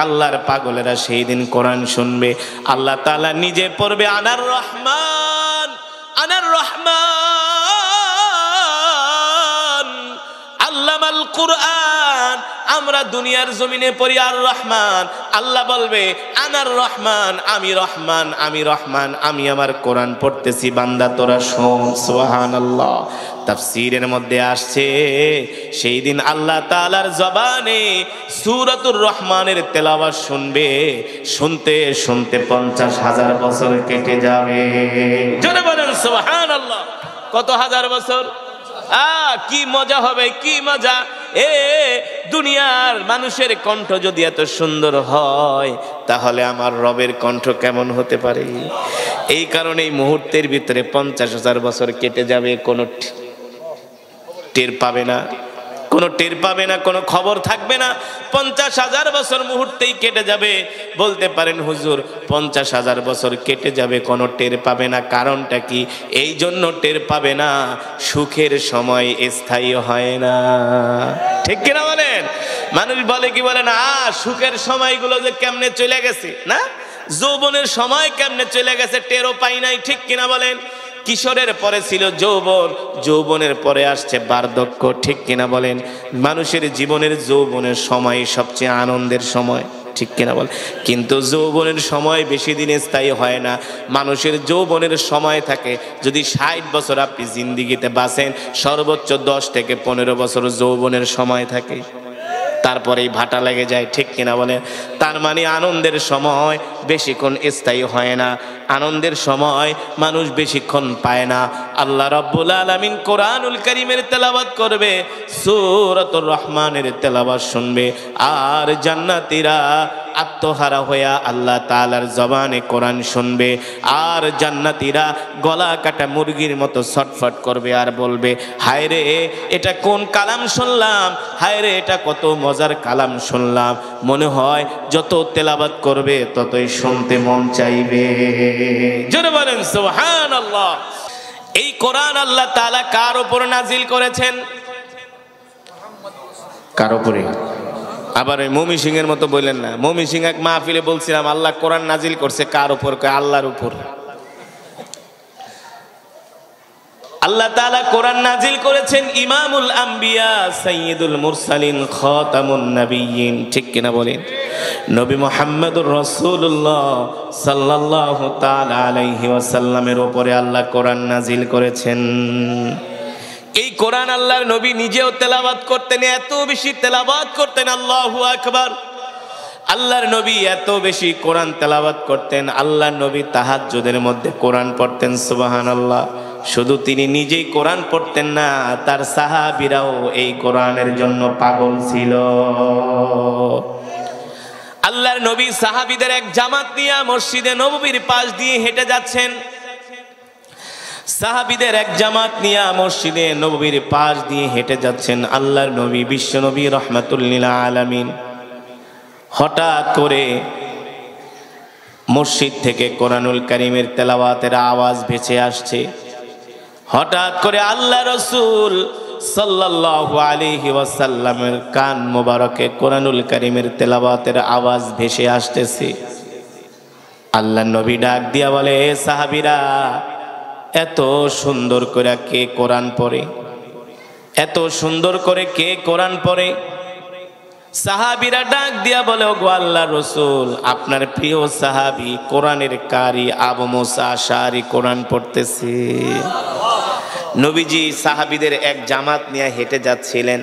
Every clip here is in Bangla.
আল্লাহর পাগলেরা সেই দিন কোরআন শুনবে। আল্লাহ তাআলা নিজে পড়বে আনার রহমান, আনার রহমান আল্লামাল কুরআন। আমরা দুনিয়ার জমিনে পড়ি আর রহমান, আল্লাহ বলবে আনার রহমান, আমি রহমান, আমি রহমান, আমি আমার কোরআন পড়তেছি বান্দা তোরা শোন। সুবহানাল্লাহ। তাফসীরের মধ্যে আসছে সেই দিন আল্লাহ তাআলার জবানে সূরাতুর রহমানের তেলাওয়াত শুনবে, শুনতে শুনতে 50,000 বছর কেটে যাবে। জোরে বলেন সুবহানাল্লাহ। কত হাজার বছর? কি মজা হবে, কি মজা! দুনিয়ার মানুষের কণ্ঠ যদি এত সুন্দর হয়, তাহলে আমার রবের কণ্ঠ কেমন হতে পারে? এই কারণে এই মুহূর্তের ভিতরে 50,000 বছর কেটে যাবে, কোনো টের পাবে না, কোনো টের পাবে না, কোনো খবর থাকবে না। 50,000 বছর মুহূর্তেই কেটে যাবে। বলতে পারেন হুজুর 50,000 বছর কেটে যাবে, কোনো টের পাবে না, কারণটা কি? এই জন্য টের পাবে না, সুখের সময় স্থায়ী হয় না। ঠিক কিনা বলেন? মানুষ বলে কি বলে না, সুখের সময়গুলো যে কেমনে চলে গেছে, না যৌবনের সময় কেমনে চলে গেছে টেরও পাই নাই। ঠিক কিনা বলেন? কিশোরের পরে ছিল যৌবন, যৌবনের পরে আসছে বার্ধক্য। ঠিক কিনা বলেন? মানুষের জীবনের যৌবনের সময় সবচেয়ে আনন্দের সময়। ঠিক কিনা বলেন? কিন্তু যৌবনের সময় বেশি দিন স্থায়ী হয় না। মানুষের যৌবনের সময় থাকে, যদি 60 বছর আপনি জিন্দিগিতে বাঁচেন, সর্বোচ্চ 10 থেকে 15 বছর যৌবনের সময় থাকে, তারপরেই ভাটা লেগে যায়। ঠিক কিনা বলে? তার মানে আনন্দের সময় বেশিক্ষণ স্থায়ী হয় না, আনন্দের সময় মানুষ বেশিক্ষণ পায় না। আল্লাহ রাব্বুল আলামিন কোরআনুল কারীমের তেলাওয়াত করবে, সূরাতুর রহমানের তেলাওয়াত শুনবে, আর জান্নাতীরা আত্মহারা হইয়া আল্লাহ তাআলার জবানে কোরআন শুনবে, আর জান্নাতীরা গলা কাটা মুরগির মতো ছটফট করবে আর বলবে, হায় রে এটা কোন কালাম শুনলাম, হায় রে এটা কত মজার কালাম শুনলাম। মনে হয় যত তেলাওয়াত করবে ততই শুনতে মন চাইবে। জোরে বলেন সুবহানাল্লাহ। এই কোরআন আল্লাহ তাআলা কার উপর নাজিল করেছেন? কার উপরে? আবার ওই মমি সিং এর মতো বললেন না। মমি সিং এক মাহফিলে বলছিলাম আল্লাহ কোরআন নাজিল করছে কার উপর? আল্লাহর উপর। আল্লাহ তাআলা কোরআন নাজিল করেছেন ইমামুল আম্বিয়া, সাইয়্যিদুল মুরসালিন, খাতামুন নবিয়্যিন। ঠিক কিনা বলেন? নবী মুহাম্মদুর রাসূলুল্লাহ সাল্লাল্লাহু তাআলা আলাইহি ওয়াসাল্লামের উপরে আল্লাহ কোরআন নাজিল করেছেন। এই কোরআন আল্লাহর নবী নিজেও তেলাওয়াত করতেন, এত বেশি তেলাওয়াত করতেন, আল্লাহু আকবার। আল্লাহর নবী এত বেশি কোরআন তেলাওয়াত করতেন, আল্লাহর নবী তাহাজ্জুদের মধ্যে কোরআন পড়তেন। সুবহানাল্লাহ। শুধু তিনি নিজেই কোরআন পড়তেন না, তার সাহাবীরাও এই কোরআনের জন্য পাগল ছিল। আল্লাহর নবী সাহাবীদের এক জামাত নিয়ে মসজিদে নববীর পাশ দিয়ে হেঁটে যাচ্ছেন। সাহাবীদের এক জামাত নিয়ে মসজিদে নববীর পাশ দিয়ে হেঁটে যাচ্ছেন। আল্লাহর নবী বিশ্ব নবী রাহমাতুল লিল আলামিন হঠাৎ করে মসজিদ থেকে কোরআনুল কারীমের তেলাওয়াতের আওয়াজ ভেসে আসছে। হঠাৎ করে আল্লাহ রাসূল সাল্লাল্লাহু আলাইহি ওয়াসাল্লামের কান মোবারকে কোরআনুল কারীমের তেলাওয়াতের আওয়াজ ভেসে আসতেছে। আল্লাহ নবী ডাক দিয়া বলে, সাহাবীরা এত সুন্দর করে কে কোরআন পড়ে? এত সুন্দর করে কে কোরআন পড়ে? সাহাবীরা ডাক দিয়া বলে, ওগো আল্লাহর রাসূল, আপনার প্রিয় সাহাবী কোরআনের কারি আবু মুসা আশআরী কোরআন পড়তেছে। নবীজি সাহাবীদের এক জামাত নিয়ে হেঁটে যাচ্ছিলেন।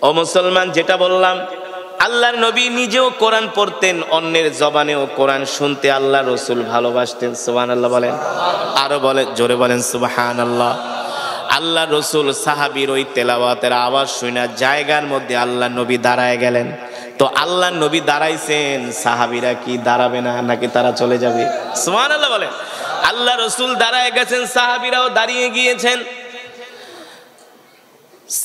ও মুসলমান, যেটা বললাম, আল্লাহর নবী নিজেও কোরআন পড়তেন, অন্যের জবানেও কোরআন শুনতে আল্লাহর রাসূল ভালোবাসতেন। সুবহানাল্লাহ বলেন, আরো বলেন, জোরে বলেন সুবহানাল্লাহ। আল্লাহ রাসূল সাহাবীর ওই তেলাওয়াতের আওয়াজ শুনে জায়গার মধ্যে আল্লাহ নবী দাঁড়ায় গেলেন। তো আল্লাহ নবী দাঁড়াইছেন, সাহাবীরা কি দাঁড়াবে না নাকি তারা চলে যাবে? সুবহানাল্লাহ বলেন। আল্লাহ রাসূল দাঁড়ায় গেছেন, সাহাবীরাও দাঁড়িয়ে গিয়েছেন।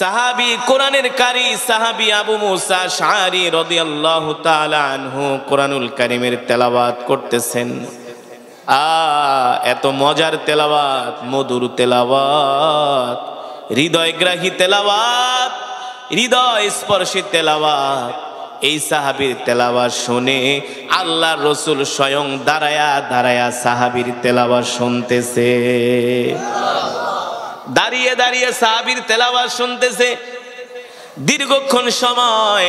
সাহাবী কোরআনের কারি সাহাবী আবু মুসা আশআরী রাদিয়াল্লাহু তাআলা আনহু কোরআনুল কারীমের তেলাওয়াত করতেছেন। এত মজার তেলাওয়াত, মধুর তেলাওয়াত, হৃদয়গ্রাহী তেলাওয়াত, হৃদয় স্পর্শী তেলাওয়াত। এই সাহাবীর তেলাওয়াত শুনে আল্লাহর রাসূল স্বয়ং দাঁড়ায়া দাঁড়ায়া সাহাবীর তেলাওয়াত শুনতেছে, দাঁড়িয়ে দাঁড়িয়ে সাহাবীর তেলাওয়াত শুনতেছে। দীর্ঘক্ষণ সময়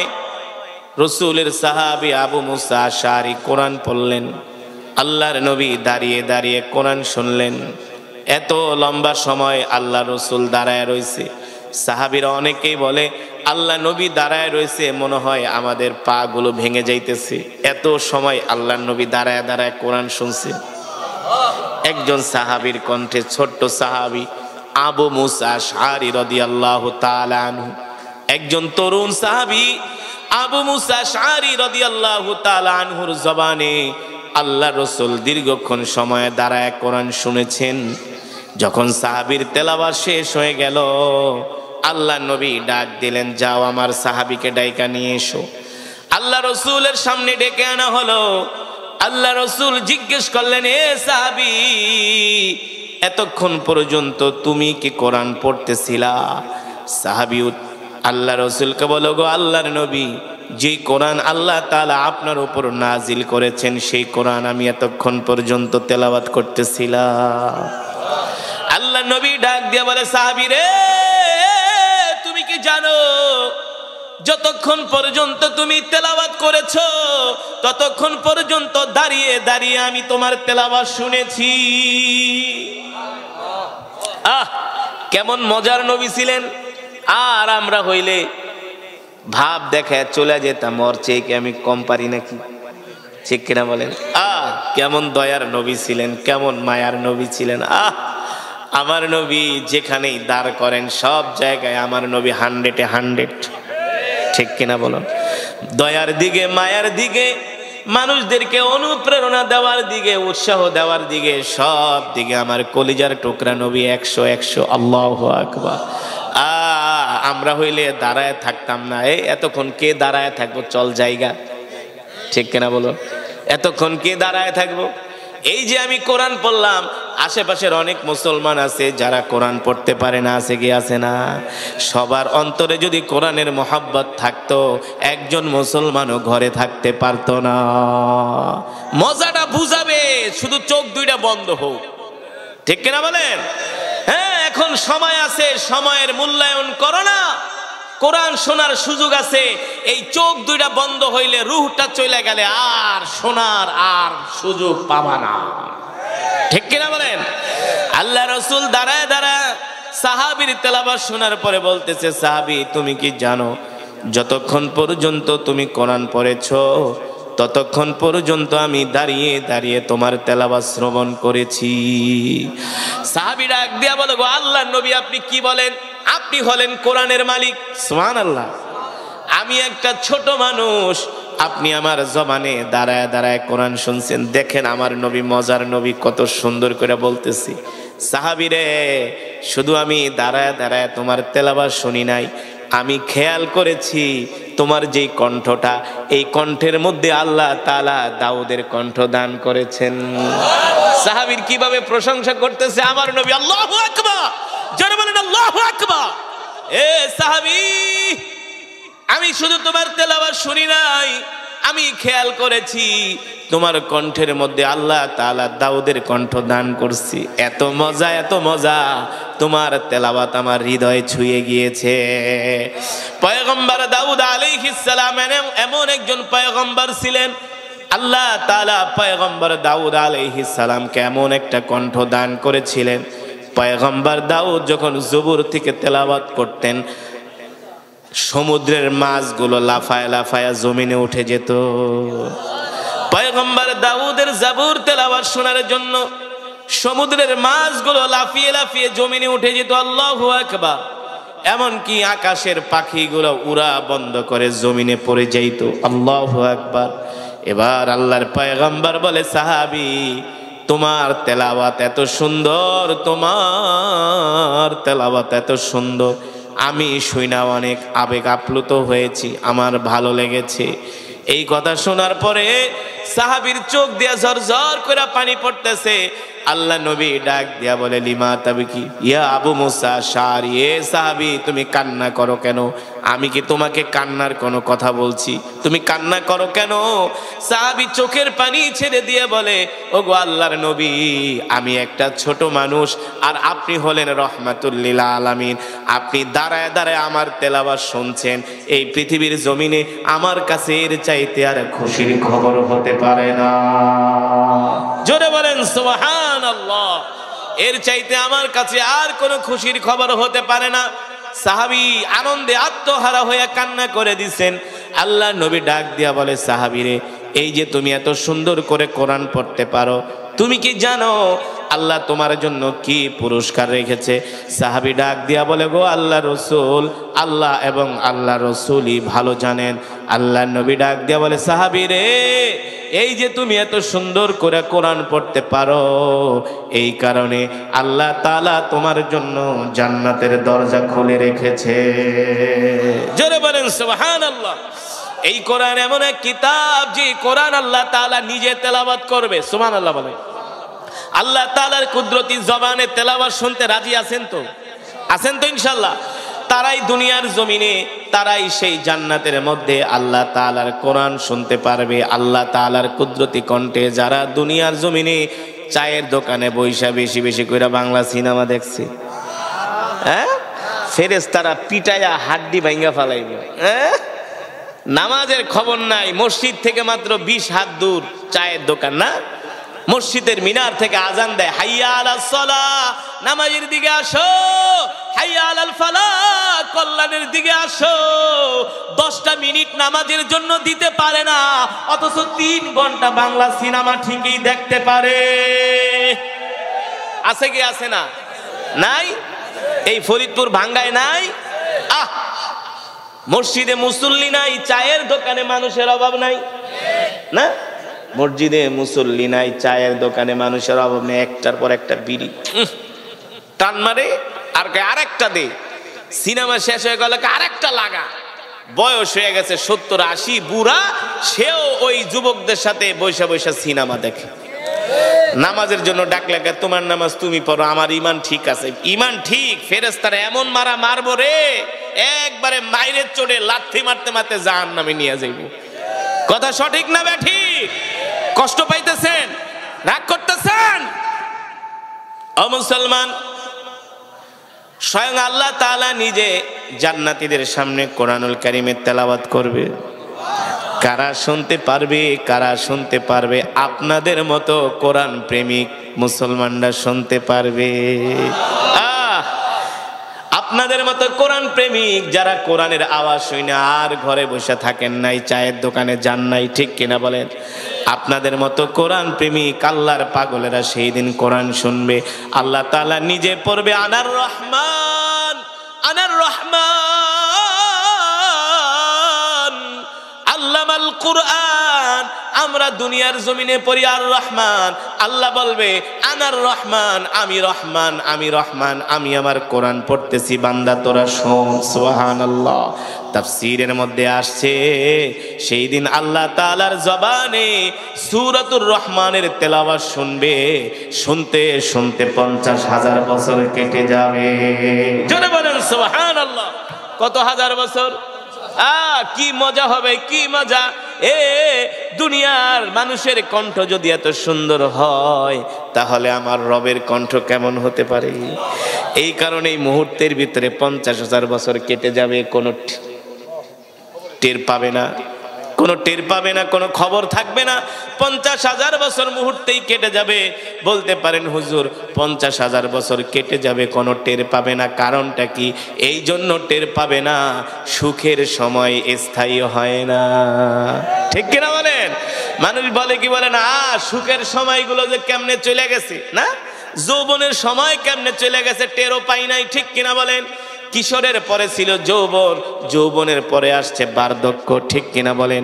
রাসূলের সাহাবী আবু মুসা আশআরী কোরআন পড়লেন, আল্লাহর নবী দাঁড়িয়ে দাঁড়িয়ে কোরআন শুনলেন। এত লম্বা সময় আল্লাহ রাসূল দাঁড়ায় রয়েছে। সাহাবীরা অনেকেই বলে আল্লাহ নবী দাঁড়ায় রয়েছে, মনে হয় আমাদের পা গুলো ভেঙে যাইতেছে, এত সময় আল্লাহ নবী দাঁড়ায় দাঁড়ায় কোরআন শুনছে। একজন সাহাবীর কণ্ঠে, ছোট্ট সাহাবী আবু মুসা আশআরী রাদিয়াল্লাহু তাআলা আনহু, একজন তরুণ সাহাবী আবু মুসা আশআরী রাদিয়াল্লাহু তাআলা আনহুর জবানে আল্লাহ রাসূল দীর্ঘক্ষণ সময় দাঁড়ায় কোরআন শুনেছেন। যখন সাহাবীর তেলাওয়াত শেষ হয়ে গেল, আল্লাহ নবী ডাক দিলেন, যাও আমার সাহাবীকে ডাইকা নিয়ে এসো। আল্লাহ রাসূলের সামনে ডেকে আনা হলো। আল্লাহ রাসূল জিজ্ঞেস করলেন, এ সাহাবী, এতক্ষণ পর্যন্ত তুমি কি কোরআন পড়তেছিলা? সাহাবী আল্লাহ রাসূলকে বলল, গো আল্লাহর নবী, যে কোরআন আল্লাহ তাআলা আপনার উপর নাজিল করেছেন সেই কোরআন আমি এতক্ষণ পর্যন্ত তেলাওয়াত করতেছিলাম। আল্লাহ নবী ডাক দিয়ে বলে, সাহাবী রে, তুমি কি জানো যতক্ষণ পর্যন্ত তুমি তেলাওয়াত করেছো ততক্ষণ পর্যন্ত দাঁড়িয়ে দাঁড়িয়ে আমি তোমার তেলাওয়াত শুনেছি। কেমন মজার নবী ছিলেন। আর আমরা হইলে ভাব দেখায় চলে যেতাম, ওর চেয়ে কি আমি কম পারি নাকি? ঠিক কিনা বলেন? কেমন দয়ার নবী ছিলেন, কেমন মায়ার নবী ছিলেন। আমার নবী যেখানেই দাঁড় করেন সব জায়গায় আমার নবী 100-এ 100। ঠিক কিনা বলুন? দয়ার দিকে, মায়ার দিকে, মানুষদেরকে অনুপ্রেরণা দেওয়ার দিকে, উৎসাহ দেওয়ার দিকে, সব দিকে আমার কলিজার টুকরা নবী 100-100। আল্লাহু আকবার। আমরা হইলে দাঁড়ায় থাকতাম না। এতক্ষণ কে দাঁড়ায় থাকবো, চল জায়গা। ঠিক কিনা বলো? এতক্ষণ কে দাঁড়ায় থাকবো? এই যে আমি কোরআন পড়লাম, আশেপাশের অনেক মুসলমান আছে যারা কোরআন পড়তে পারে না, আছে কি আছে না? সবার অন্তরে যদি কোরআনের মহব্বত থাকতো, একজন মুসলমানও ঘরে থাকতে পারতো না। মজাটা বুঝাবে, শুধু চোখ দুইটা বন্ধ হোক। ঠিক কিনা বলেন? হ্যাঁ, এখন সময় আছে, সময়ের মূল্যায়ন করো না। কোরআন শোনার সুযোগ আছে। এই চোখ দুইটা বন্ধ হইলে রূহটা চলে গেলে আর শোনার আর সুযোগ পাবা না। ঠিক কিনা বলেন? আল্লাহ রাসূল দাঁড়ায় দাঁড়ায় সাহাবীর তেলাওয়াত শোনার পরে বলতেছে, সাহাবী তুমি কি জানো যতক্ষণ পর্যন্ত তুমি কোরআন পড়েছো ততক্ষণ পর্যন্ত আমি দাঁড়িয়ে দাঁড়িয়ে তোমার তেলাওয়াত শ্রবণ করেছি। সাহাবীরা ডাক দিয়া বলে, গো আল্লাহর নবী, আপনি কি বলেন? আপনি হলেন কোরআনের মালিক। সুবহানাল্লাহ। আমি একটা ছোট মানুষ, আপনি আমার জবানে দাঁড়ায় দাঁড়ায় কোরআন শুনছেন। দেখেন আমার নবী, মজার নবী, কত সুন্দর করে বলতেছি। সাহাবীরে, শুধু আমি দাঁড়ায় দাঁড়ায় তোমার তেলাওয়াত শুনি নাই, আমি খেয়াল করেছি তোমার যেই কণ্ঠটা, এই কণ্ঠের মধ্যে আল্লাহ তাআলা দাউদের কণ্ঠ দান করেছেন। সাহাবীর কিভাবে প্রশংসা করতেছে আমার নবী। আল্লাহু আকবার। যারা বলেন আল্লাহু আকবার। এ সাহাবী, আমি শুধু তোমার তেলাওয়াত শুনি নাই, আমি খেয়াল করেছি তোমার কণ্ঠের মধ্যে আল্লাহ তাআলা দাউদের কণ্ঠ দান করছি। এত মজা, এত মজা, তোমার তেলাওয়াত আমার হৃদয়ে ছুঁয়ে গিয়েছে। পয়গম্বর দাউদ আলাইহিস সালাম এমন একজন পয়গম্বর ছিলেন, আল্লাহ তাআলা পয়গম্বর দাউদ আলাইহিস সালামকে এমন একটা কণ্ঠ দান করেছিলেন। পয়গম্বর দাউদ যখন জবুর থেকে তেলাওয়াত করতেন, সমুদ্রের মাছগুলো লাফায় লাফায় জমিনে উঠে যেত। পয়গম্বর দাউদের জাবুর তেলাওয়াত শোনার জন্য সমুদ্রের মাছগুলো লাফিয়ে লাফিয়ে জমিনে উঠে যেত। আল্লাহু আকবার। এমনকি আকাশের পাখিগুলো উড়া বন্ধ করে জমিনে পড়ে যাইত। আল্লাহু আকবার। এবার আল্লাহর পয়গম্বর বলে, সাহাবী, তোমার তেলাওয়াত এত সুন্দর, তোমার তেলাওয়াত এত সুন্দর, আমি শুইনা অনেক আবেগ আপ্লুত হয়েছি, আমার ভালো লেগেছে। এই কথা শোনার পরে সাহাবীর চোখ দিয়া ঝরঝর করে পানি পড়তেছে। আল্লাহ নবী ডাক দিয়া বলে, লিমা তাবকি ইয়া আবু মুসা আশআরী, এ সাহাবী, তুমি কান্না করো কেন? আমি কি তোমাকে কান্নার কোনো কথা বলছি? তুমি কান্না করো কেন? সাহাবী চোখের পানি ছেড়ে দিয়ে বলে, ওগো আল্লাহর নবী, আমি একটা ছোট মানুষ, আর আপনি হলেন রহমাতুল লিল আলামিন। আপনি দাঁড়ায় দাঁড়ায় আমার তেলাওয়াত শুনছেন, এই পৃথিবীর জমিনে আমার কাছে এর চাইতে আর খুশির খবর হতে পারে না। জোরে বলেন সুবহানাল্লাহ। এর চাইতে আমার কাছে আর কোনো খুশির খবর হতে পারে না। সাহাবী আনন্দে আত্মহারা হয়ে কান্না করে দিছেন। আল্লাহ নবী ডাক দিয়া বলে, সাহাবীরে, এই যে তুমি এত সুন্দর করে কোরআন পড়তে পারো, তুমি কি জানো আল্লাহ তোমার জন্য কি পুরস্কার রেখেছে? সাহাবী ডাক দিয়া বলে, গো আল্লাহ রসুল, আল্লাহ এবং আল্লাহ রসুলই ভালো জানেন। আল্লাহ নবী ডাক দিয়া বলে, সাহাবীরে, এই যে তুমি এত সুন্দর করে কোরআন পড়তে পারো, এই কারণে আল্লাহ তাআলা তোমার জন্য জান্নাতের দরজা খুলে রেখেছে। জোরে বলেন সুবহানাল্লাহ। এই কোরআন এমন এক কিতাব, যে কোরআন আল্লাহ তাআলা নিজে তেলাওয়াত করবে। সুবহানাল্লাহ বলে। আল্লাহ তাআলার কুদরতি জবানে তেলাওয়াত শুনতে রাজি আছেন তো? আছেন তো ইনশাআল্লাহ? তারাই দুনিয়ার জমিনে, তারাই সেই জান্নাতের মধ্যে আল্লাহ তাআলার কোরআন শুনতে পারবে। আল্লাহ তাআলার কুদরতি কণ্ঠে যারা দুনিয়ার জমিনে চায়ের দোকানে বৈশা বেশি বেশি করে বাংলা সিনেমা দেখছে, হ্যাঁ, ফেরেশতারা পিটায়া হাড্ডি ভাঙ্গা ফালাইবে। হ্যাঁ, নামাজের খবর নাই, মসজিদ থেকে মাত্র 20 হাত দূর চায়ের দোকান, না? মসজিদের মিনার থেকে আজান দেয়, হাইয়া আলাস সালাহ, নামাজের দিকে আসো, হাইয়া আলাল ফালাহ, কল্যাণের দিকে আসো। 10টা মিনিট নামাজের জন্য দিতে পারে না, অথচ 3 ঘন্টা বাংলা সিনেমা ঠিকই দেখতে পারে। আছে কি আছে না? নাই? এই ফরিদপুর ভাঙ্গায় নাই? মসজিদে মুসল্লি নাই, চায়ের দোকানে মানুষের অভাব নাই, না? মসজিদে মুসল্লি নাই, চায়ের দোকানে মানুষের অভাব নেই, একটার পর একটা বিড়ি টান মারে, আর আরেকটা দে। সিনেমা শেষ হয়ে গেল, আরেকটা লাগা। বয়স হয়ে গেছে 70-80, বুড়া, সেও ওই যুবকদের সাথে বৈশা বৈশা সিনেমা দেখে। নামাজের জন্য ডাকলে, তোমার নামাজ তুমি পড়ো, আমার ইমান ঠিক আছে। ইমান ঠিক, ফেরেশতারা এমন মারা মারবো রে, একবারে মাইরের চড়ে লাথি মারতে মারতে জাহান্নামে নিয়ে যাইব। কথা সঠিক না ব্যাঠিক? কষ্ট পাইতেছেন, রাগ করতেছেন? ও মুসলমান, স্বয়ং আল্লাহ তাআলা নিজে জান্নাতীদের সামনে কোরআনুল কারীমের তেলাওয়াত করবে। কারা শুনতে পারবে? কারা শুনতে পারবে? আপনাদের মতো কোরআন প্রেমিক মুসলমানরা শুনতে পারবে। আপনাদের মতো কোরআন প্রেমিক যারা কোরআনের আওয়াজ শুনে আর ঘরে বসে থাকেন নাই, চায়ের দোকানে যান নাই, ঠিক কিনা বলেন? আপনাদের মতো কোরআন প্রেমিক আল্লাহর পাগলেরা সেই দিন কোরআন শুনবে। আল্লাহ তাআলা নিজে পড়বে, আনার রহমান, আনার রহমান আল্লামাল কুরআন। আমরা দুনিয়ার জমিনে পড়ি আর রহমান, আল্লাহ বলবে আনার রহমান, আমি রহমান, আমি রহমান, আমি আমার কোরআন পড়তেছি, বান্দা তোরা শোন। সুবহানাল্লাহ। তাফসীরের মধ্যে আসছে, সেই দিন আল্লাহ তাআলার জবানে সূরাতুর রহমানের তেলাওয়াত শুনবে, শুনতে শুনতে 50,000 বছর কেটে যাবে। জোরে বলেন সুবহানাল্লাহ। কত হাজার বছর? কি মজা হবে, কি মজা! দুনিয়ার মানুষের কণ্ঠ যদি এত সুন্দর হয়, তাহলে আমার রবের কণ্ঠ কেমন হতে পারে? এই কারণে এই মুহূর্তের ভিতরে 50,000 বছর কেটে যাবে, কোনো টের পাবে না, কোনো টের পাবে না, কোনো খবর থাকবে না। 50,000 বছর মুহূর্তেই কেটে যাবে। বলতে পারেন, হুজুর 50,000 বছর কেটে যাবে, কোনো টের পাবে না, কারণটা কি? এই জন্য টের পাবে না, সুখের সময় স্থায়ী হয় না, ঠিক কিনা বলেন? মানুষ বলে কি, বলে না, সুখের সময়গুলো যে কেমনে চলে গেছে, না? যৌবনের সময় কেমনে চলে গেছে টেরও পাই নাই, ঠিক কিনা বলেন? কিশোরের পরে ছিল যৌবন, যৌবনের পরে আসছে বার্ধক্য, ঠিক কিনা বলেন?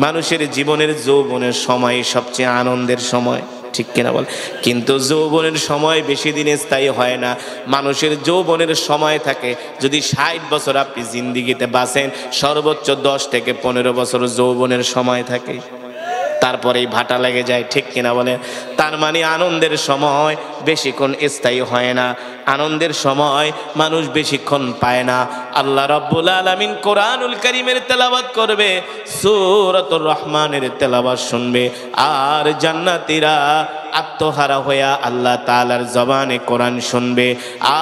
মানুষের জীবনের যৌবনের সময় সবচেয়ে আনন্দের সময়, ঠিক কিনা বলেন? কিন্তু যৌবনের সময় বেশি দিন স্থায়ী হয় না। মানুষের যৌবনের সময় থাকে, যদি 60 বছর আপনি জিন্দিগিতে বাঁচেন, সর্বোচ্চ 10 থেকে 15 বছর যৌবনের সময় থাকে, তারপরেই ভাটা লেগে যায়, ঠিক কিনা বলেন? তার মানে আনন্দের সময় বেশিক্ষণ স্থায়ী হয় না, আনন্দের সময় মানুষ বেশিক্ষণ পায় না। আল্লাহ রাব্বুল আলামিন কোরআনুল কারীমের তেলাওয়াত করবে, সূরাতুর রহমানের তেলাওয়াত শুনবে, আর জান্নাতীরা আত্মহারা হইয়া আল্লাহ তাআলার জবানে কোরআন শুনবে,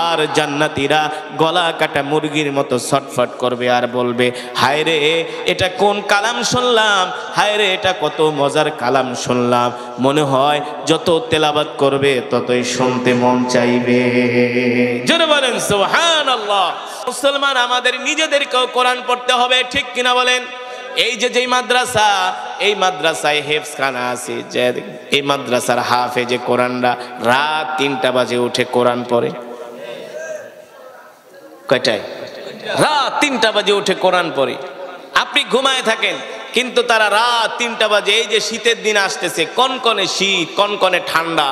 আর জান্নাতীরা গলা কাটা মুরগির মতো ছটফট করবে আর বলবে, হায় রে এটা কোন কালাম শুনলাম, হায় রে এটা কত মজার কালাম শুনলাম। মনে হয় যত তেলাওয়াত করবে ততই শুনতে মন চাইবে। জোরে বলেন সুবহানাল্লাহ। মুসলমান আমাদের নিজেদেরকেও কোরআন পড়তে হবে, ঠিক কিনা বলেন? এই যে যেই মাদ্রাসা, এই মাদ্রাসায় হেফজখানা আছে, যে এই মাদ্রাসার হাফেজে কোরআনরা রাত 3টা বাজে উঠে কোরআন পড়ে। কয়টায়? রাত 3টা বাজে উঠে কোরআন পড়ে। আপনি ঘুমায় থাকেন, কিন্তু তারা রাত 3টা বাজে, এই যে শীতের দিন আসতেছে, কনকনে শীত, কনকনে ঠান্ডা,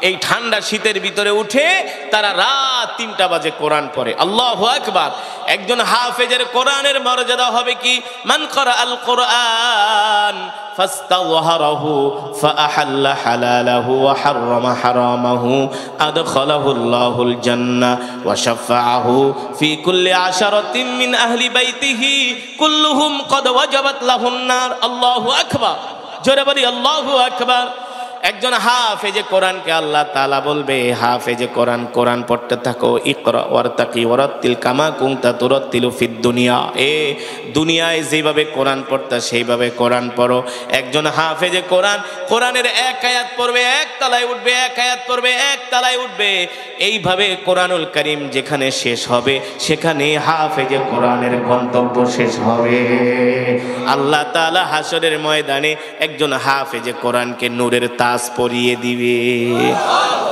এই ঠান্ডা শীতের ভিতরে উঠে তারা রাত 3টা বাজে কোরআন পড়ে। আল্লাহু আকবার। একজন হাফেজের কোরআনের মর্যাদা হবে কি, মান করা আল কোরআন ফাস্তাযহারাহু ফাআহাল্লা হালালাহু ওয়া হাররামা হারামাহু আদখালাহুল্লাহুল জান্নাহ ওয়া শাফাআহু ফি কুল্লি আশারাতিন মিন আহলি বাইতিহি কুল্লুহুম ক্বাদ ওয়াজাবাত লাহুন নার। আল্লাহু আকবার। জোরে বলি আল্লাহু আকবার। একজন হাফেজে কোরআনকে আল্লাহ তাআলা বলবে, হাফেজে কোরআন, কোরআন পড়তে থাকো, ইকরা ওয়ারতাকি ওয়ারাত্তিল কামা কুনতা তুরাত্তিলু ফিদ দুনিয়া। দুনিয়ায় যেভাবে কোরআন পড়তা সেইভাবে কোরআন পড়ো। একজন হাফেজে কোরআন কোরআনের এক আয়াত পড়বে, এক তলায় উঠবে, এক আয়াত পড়বে, এক তলায় উঠবে। এইভাবে কোরআনুল কারীম যেখানে শেষ হবে সেখানে হাফেজে কোরআনের গন্তব্য শেষ হবে। আল্লাহ তাআলা হাসরের ময়দানে একজন হাফেজে কোরআনকে নূরের তাজ পরিয়ে দিবে,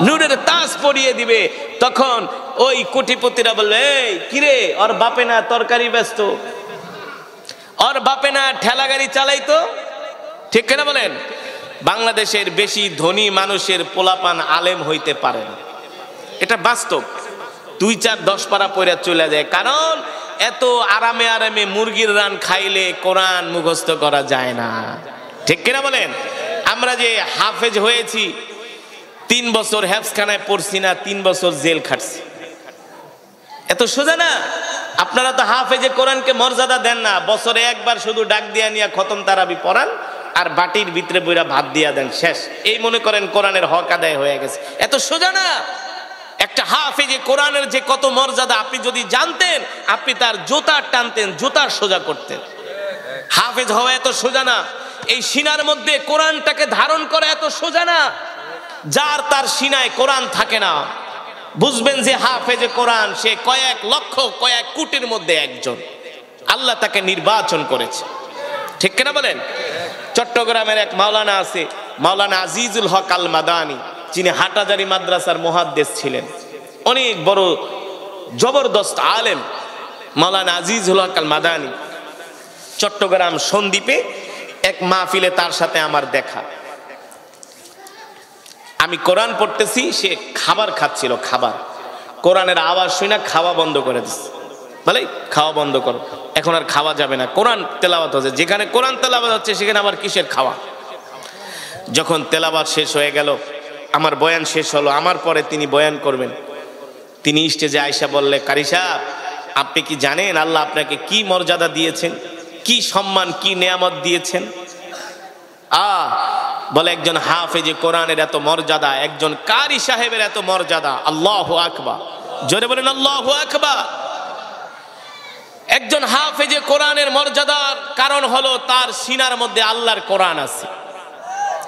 নূরের তাজ পরিয়ে দিবে। তখন ওই কোটিপতিরা বলবে, এই কিরে, ওর বাপে না তরকারি ব্যস্ত, ওর বাপে না ঠেলা গাড়ি চালাইতো, ঠিক কিনা বলেন? বাংলাদেশের বেশি ধনী মানুষের পোলাপান আলেম হইতে পারে না, এটা বাস্তব। 2-4-10 পারা পড়ে চলে যায়, কারণ এত আরামে আরামে মুরগির রান খাইলে কোরআন মুখস্থ করা যায় না, ঠিক কিনা বলেন? আমরা যে হাফেজ হয়েছি, 3 বছর হেফজখানায় পড়ছি না, 3 বছর জেল খাটছি, এত সোজা না। আপনারা তো হাফেজে কোরআনকে মর্যাদা দেন না, বছরে একবার শুধু ডাক দিয়া নিয়ে খতম তারাবি পড়ান আর বাটির ভিতরে বইরা ভাত দিয়া দেন, শেষ। এই মনে করেন কোরআনের হক আদায় হয়ে গেছে, এত সোজা না। একটা হাফেজে কোরআনের যে কত মর্যাদা আপনি যদি জানতেন, আপনি তার জুতা টানতেন, জুতা সোজা করতেন। হাফেজ হওয়া এত সোজা না। এই সিনার মধ্যে কোরআনটাকে ধারণ করা এত সোজা না। যার তার সিনায় কোরআন থাকে না, বুঝবেন যে হাফেজে কোরআন সে কয়েক লক্ষ, কয়েক কোটির মধ্যে একজন। আল্লাহ তাকে নির্বাচন করেছে, ঠিক কিনা বলেন? চট্টগ্রামের এক মাওলানা আছে, মাওলানা আজিজুল হক আল মাদানী, যিনি হাটাজারি মাদ্রাসার মুহাদ্দিস ছিলেন, অনেক বড় জবরদস্ত আলেম। মাওলানা আজিজুল হক আল মাদানী চট্টগ্রাম সন্দ্বীপে এক মাহফিলে তার সাথে আমার দেখা। আমি কোরআন পড়তেছি, সে খাবার খাচ্ছিল, খাবার। কোরআনের আওয়াজ শুনে খাওয়া বন্ধ করে দিচ্ছে, বলে খাওয়া বন্ধ করো, এখন আর খাওয়া যাবে না, কোরআন তেলাওয়াত হচ্ছে। যেখানে কোরআন তেলাওয়াত হচ্ছে সেখানে আবার কিসের খাওয়া? যখন তেলাওয়াত শেষ হয়ে গেল, আমার বয়ান শেষ হলো, আমার পরে তিনি বয়ান করবেন। তিনি স্টেজে আয়েশা বললে, কারি সাহেব, আপনি কি জানেন আল্লাহ আপনাকে কি মর্যাদা দিয়েছেন, কি সম্মান, কি নেয়ামত দিয়েছেন? বলে একজন হাফেজে কোরআনের এত মর্যাদা, একজন কারি সাহেবের এত মর্যাদা। আল্লাহু আকবার। জোরে বলেন আল্লাহু আকবার। একজন হাফেজে কোরআনের মর্যাদার কারণ হলো তার সিনার মধ্যে আল্লাহর কোরআন আছে,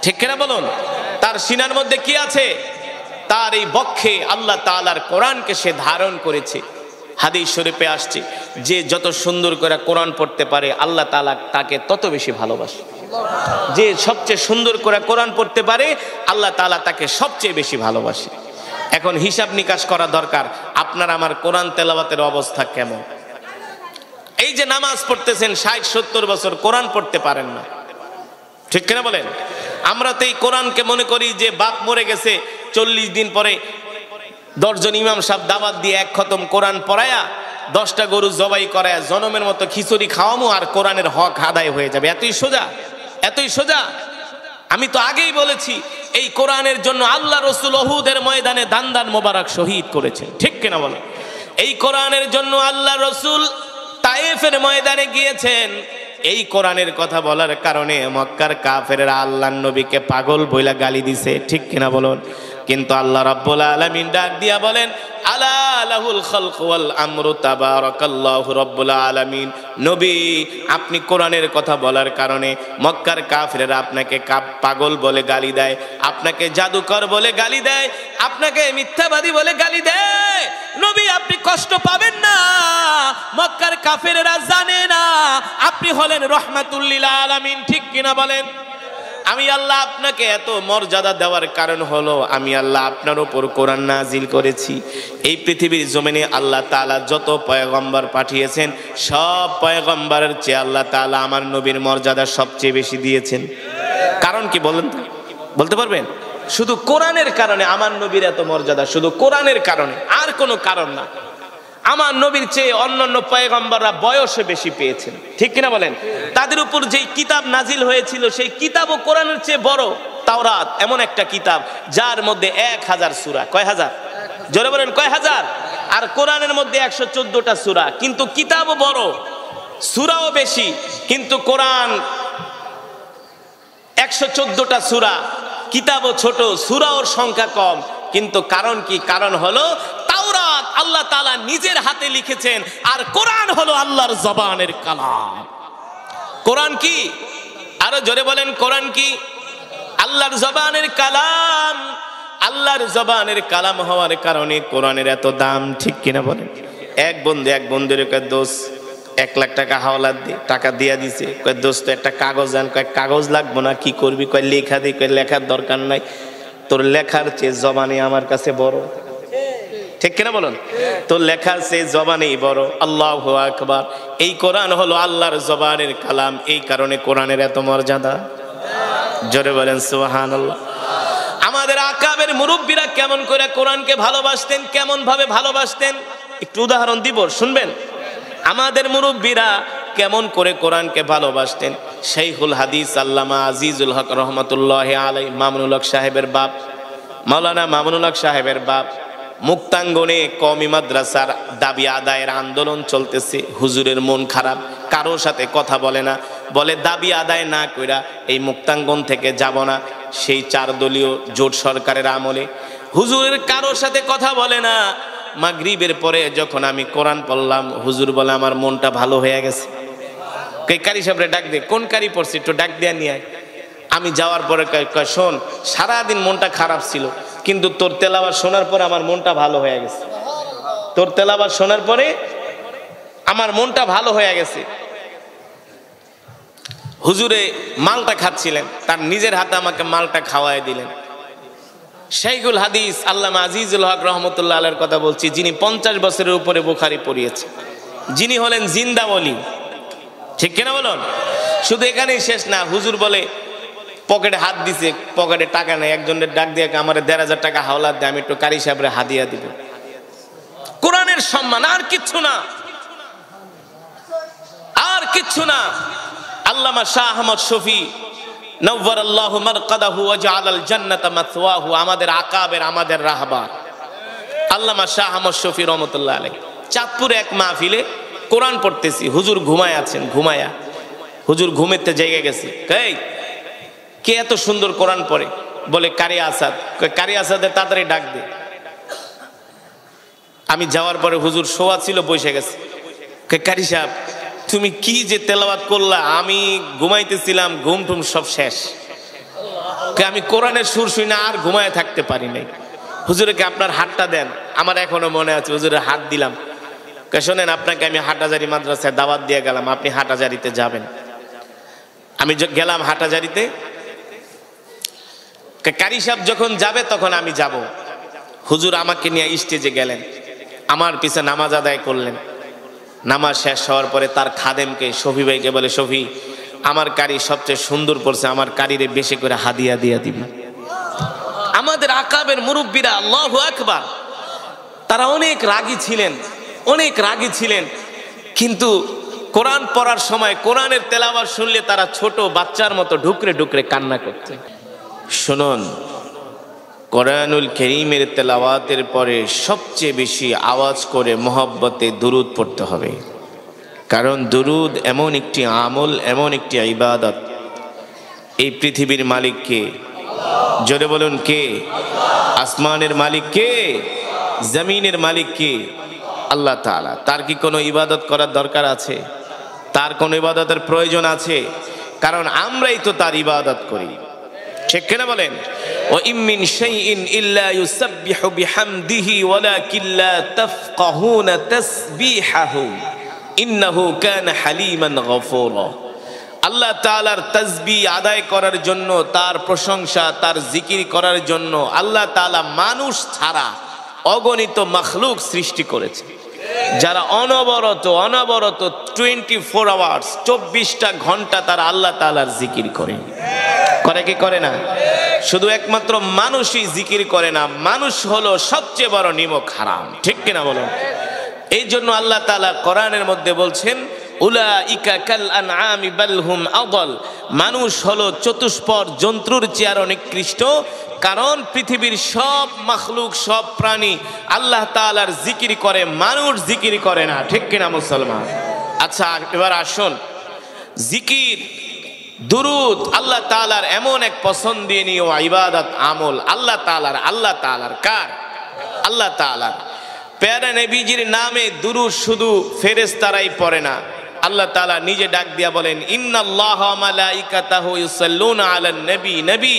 ঠিক কিনা বলুন? তার সিনার মধ্যে কি আছে? তার এই বক্ষে আল্লাহ তাআলার কোরআনকে সে ধারণ করেছে। হাদিস শরীফে আসছে, যে যত সুন্দর করে কোরআন পড়তে পারে আল্লাহ তাআলা তাকে তত বেশি ভালোবাসে। যে সবচেয়ে সুন্দর করে কোরআন পড়তে পারে আল্লাহ তাআলা তাকে সবচেয়ে বেশি ভালোবাসে। এখন হিসাব নিকাশ করা দরকার, আপনার আমার কোরআন তেলাওয়াতের অবস্থা কেমন? এই যে নামাজ পড়তেছেন 60-70 বছর, কোরআন পড়তে পারেন না, ঠিক কিনা বলেন? আমরা তো এই কোরআনকে মনে করি যে বাপ মরে গেছে, 40 দিন পরে 10 জন ইমাম সাহেব দাওয়াত দিয়ে এক খতম কোরআন পড়ায়া 10টা গরু জবাই করায়া জনমের মতো খিচুড়ি খাওয়ামো আর কোরআনের হক আদায় হয়ে যাবে। এতই সোজা, এতই সোজা। আমি তো আগেই বলেছি, এই কোরআনের জন্য আল্লাহ রসুল উহুদের ময়দানে দান মোবারক শহীদ করেছেন, ঠিক কিনা বলেন? এই কোরআনের জন্য আল্লাহ রসুল তায়েফের ময়দানে গিয়েছেন। এই কোরআনের কথা বলার কারণে মক্কার কাফেররা আল্লাহর নবীকে পাগল বইলা গালি দিছে, ঠিক কিনা বলুন? কিন্তু আল্লাহ রাব্বুল আলামিন ডাক দিয়া বলেন, আলা লাহুল খালকু ওয়াল আমরু তাবারাকাল্লাহু রাব্বুল আলামিন। নবী, আপনি কোরআনের কথা বলার কারণে মক্কার কাফেররা আপনাকে পাগল বলে গালি দেয়, আপনাকে জাদুকর বলে গালি দেয়, আপনাকে মিথ্যাবাদী বলে গালি দেয়। নবী, আপনি কষ্ট পাবেন না। মক্কার কাফেররা জানে না আপনি হলেন রহমাতুল লিল আলামিন, ঠিক কিনা বলেন? আমি আল্লাহ আপনাকে এত মর্যাদা দেওয়ার কারণ হলো আমি আল্লাহ আপনার উপর কোরআন নাজিল করেছি। এই পৃথিবীর জমিনে আল্লাহ তাআলা যত পয়গম্বর পাঠিয়েছেন সব পয়গম্বরের চেয়ে আল্লাহ তাআলা আমার নবীর মর্যাদা সবচেয়ে বেশি দিয়েছেন। কারণ কি বলেন তো? বলতে পারবেন? শুধু কোরআনের কারণে আমার নবীর এত মর্যাদা, শুধু কোরআনের কারণে, আর কোনো কারণ না। আমার নবীর চেয়ে অন্যান্য পয়গম্বররা বয়সে বেশি পেয়েছেন, ঠিক কিনা বলেন? তাদের উপর যেই কিতাব নাজিল হয়েছিল সেই কিতাবও কোরআনের চেয়ে বড়। তাওরাত এমন একটা কিতাব যার মধ্যে 1000 সূরা। কয় হাজার? জোরে বলেন, কয় হাজার? আর কোরআনের মধ্যে 114টা সূরা, কিন্তু কিতাবও বড়, সূরাও বেশি, কিন্তু কোরআন 114টা সূরা, কিতাবও ছোট, সূরাওর সংখ্যা কম। কিন্তু কারণ কি? কারণ হলো তাওরাত আল্লাহ তাআলা নিজের হাতে লিখেছেন, আর কোরআন হলো আল্লাহর জবানের কালাম। কোরআন কি? আরো জোরে বলেন, কোরআন কি? আল্লাহর জবানের কালাম। আল্লাহর জবানের কালাম হওয়ার কারণে কোরআনের এত দাম, ঠিক কিনা বলেন? এক বন্ধুর কয় দোস্ত 1 লাখ টাকা হাওলাত দিয়ে টাকা দিয়া দিছে। কয় দোস্ত একটা কাগজ আন। কয় কাগজ লাগবো না, কি করবি? কয় লেখা দি। কয় লেখার দরকার নাই, তোর লেখার চেয়ে জবানে আমার কাছে বড়, ঠিক কিনা বলুন? তোর লেখার চেয়ে জবানেই বড়। আল্লাহু আকবার। এই কোরআন হলো আল্লাহর জবানের কালাম, এই কারণে কোরআনের এত মর্যাদা। জোরে বলেন সুবহানাল্লাহ। আমাদের আকাবের মুরব্বীরা কেমন করে কোরআনকে ভালোবাসতেন, কেমন ভাবে ভালোবাসতেন, একটু উদাহরণ দিব, শুনবেন? আমাদের মুরব্বীরা কেমন করে কোরআনকে ভালোবাসতেন। শাইখুল হাদিস আল্লামা আজিজুল হক রহমাতুল্লাহি আলাইহি, মামুনুল হক সাহেবের বাপ, মাওলানা মামুনুল হক সাহেবের বাপ, মুক্তাঙ্গনে কওমি মাদ্রাসার দাবি আদায়ের আন্দোলন চলতেছে। হুজুরের মন খারাপ, কারোর সাথে কথা বলে না, বলে দাবি আদায় না কইরা এই মুক্তাঙ্গন থেকে যাব না। সেই 4 দলীয় জোট সরকারের আমলে হুজুরের কারোর সাথে কথা বলে না। মাগরিবের পরে যখন আমি কোরআন পড়লাম, হুজুর বলে আমার মনটা ভালো হয়ে গেছে। কারি সাহেবরে ডাক দে, কোন কারি পড়ছি একটু ডাক দিয়া নিয়ে আয়। আমি যাওয়ার পরে কয় শোন, সারাদিন মনটা খারাপ ছিল, কিন্তু তোর তেলাওয়াত শোনার পরে আমার মনটা ভালো হয়ে গেছে। তোর তেলাওয়াত শোনার পরে আমার মনটা ভালো হয়ে গেছে। হুজুরে মালটা খাচ্ছিলেন, তার নিজের হাতে আমাকে মালটা খাওয়াই দিলেন। শাইখুল হাদিস আল্লামা আজিজুল হক রহমতুল্লাহ আলাইহির কথা বলছি, যিনি 50 বছরের উপরে বুখারী পড়িয়েছে, যিনি হলেন জিন্দা ওলি, ঠিক কিনা বলুন? শুধু এখানেই শেষ না, হুজুর বলে পকেটে হাত দিছে, পকেটে টাকা নেই, একজনের ডাক দিয়ে আমার 1500 টাকা হাওলাত দেয়, আমি একটু কারি সাহেবরে হাদিয়া দিব। কোরআনের সম্মান, আর কিচ্ছু না, আর কিচ্ছু না। আল্লামা শাহ আহমদ শফি নওয়ারাল্লাহু মারকাদাহু ওয়া জাআলাল জান্নাতা মাথওয়াহু, আমাদের আকাবের, আমাদের রাহবার আল্লামা শাহ আহমদ শফি রহমাতুল্লাহ আলাইহি চাঁদপুরে এক মাহফিলে কোরআন পড়তেছি, হুজুর ঘুমায় আছেন। ঘুমায়া হুজুর ঘুমেতে জেগে গেছে। কে এত সুন্দর কোরআন পড়ে? বলে কারি আসাদ। কারি আসাদের তাড়াতাড়ি ডাক দে। আমি যাওয়ার পরে হুজুর শোয়া ছিল, বসে গেছে। কারি সাহেব, তুমি কি যে তেলাওয়াত করলা, আমি ঘুমাইতেছিলাম, ঘুম টুম সব শেষ। আমি কোরআনের সুর শুই না, আর ঘুমায় থাকতে পারি নাই। হুজুরকে আপনার হাতটা দেন। আমার এখনো মনে আছে, হুজুরের হাত দিলাম। শোনেন, আপনাকে আমি হাটাজারি মাদ্রাসায় দাওয়াত দিয়ে গেলাম, আপনি হাটাজারিতে যাবেন। আমি গেলাম হাটাজারিতে। কারি সাহেব যখন যাবে তখন আমি যাব। হুজুর আমাকে নিয়ে স্টেজে গেলেন, আমার পিছে নামাজ আদায় করলেন। নামাজ শেষ হওয়ার পরে তার খাদেমকে, শফি ভাইকে বলে, শফি, আমার কারি সবচেয়ে সুন্দর পড়ছে, আমার কারিরে বেশি করে হাদিয়া দিয়া দিবি। আমাদের আকাবের মুরব্বীরা, আল্লাহু আকবার, তারা অনেক রাগী ছিলেন, অনেক রাগী ছিলেন, কিন্তু কোরআন পড়ার সময়, কোরআনের তেলাওয়াত শুনলে তারা ছোট বাচ্চার মতো ঢুকরে ঢুকরে কান্না করতেন। শুনুন, কোরআনুল কারীমের তেলাওয়াতের পরে সবচেয়ে বেশি আওয়াজ করে মহব্বতে দুরূদ পড়তে হবে। কারণ দুরূদ এমন একটি আমল, এমন একটি ইবাদত। এই পৃথিবীর মালিক কে? জোরে বলুন কে? আসমানের মালিক কে? জমিনের মালিক কে? আল্লাহ তাআলা। তার কি কোনো ইবাদত করার দরকার আছে? তার কোনো ইবাদতের প্রয়োজন আছে? কারণ আমরাই তো তার ইবাদত করি, ঠিক কিনা বলেন? ওয়া ইম মিন শাইইন ইল্লা ইউসাব্বিহু বিহামদিহি ওয়ালাকিন লা তাফকাহুনা তাসবিহাহু ইন্নাহু কানা হালিমান গফুরা। আল্লাহ তাআলার তাসবিহ আদায় করার জন্য, তার প্রশংসা, তার জিকির করার জন্য আল্লাহ তাআলা মানুষ ছাড়া অগণিত মাখলুক সৃষ্টি করেছে, যারা অনবরত 24 আওয়ার্স 24টা ঘন্টা তারা আল্লাহ তাআলার জিকির করে। করে কি করে না? শুধু একমাত্র মানুষই জিকির করে না, মানুষ হলো সবচেয়ে বড় নিমক হারাম, ঠিক কিনা বলুন? এই জন্য আল্লাহ তাআলা কোরআনের মধ্যে বলছেন উলাইকা কাল আনআমি বাল হুম আদল। মানুষ হলো চতুষ্পদ জন্তুর চেয়ে নিকৃষ্ট। কারণ পৃথিবীর সব মাখলুক, সব প্রাণী আল্লাহ তাআলার জিকির করে, মানুষ জিকির করে না, ঠিক কিনা মুসলমান? আচ্ছা, এবার আসুন, জিকির দুরূদ আল্লাহ তাআলার এমন এক পছন্দনীয় ইবাদত, আমল। আল্লাহ তাআলার কার? আল্লাহ তাআলার। প্যারা নবীজির নামে দুরূদ শুধু ফেরেশতারাই পড়ে না, আল্লাহ তাআলা নিজে ডাক দিয়া বলেন ইন্নাল্লাহা ওয়া মালাইকাতাহু ইউসাল্লুনা আলান নবী। নবী,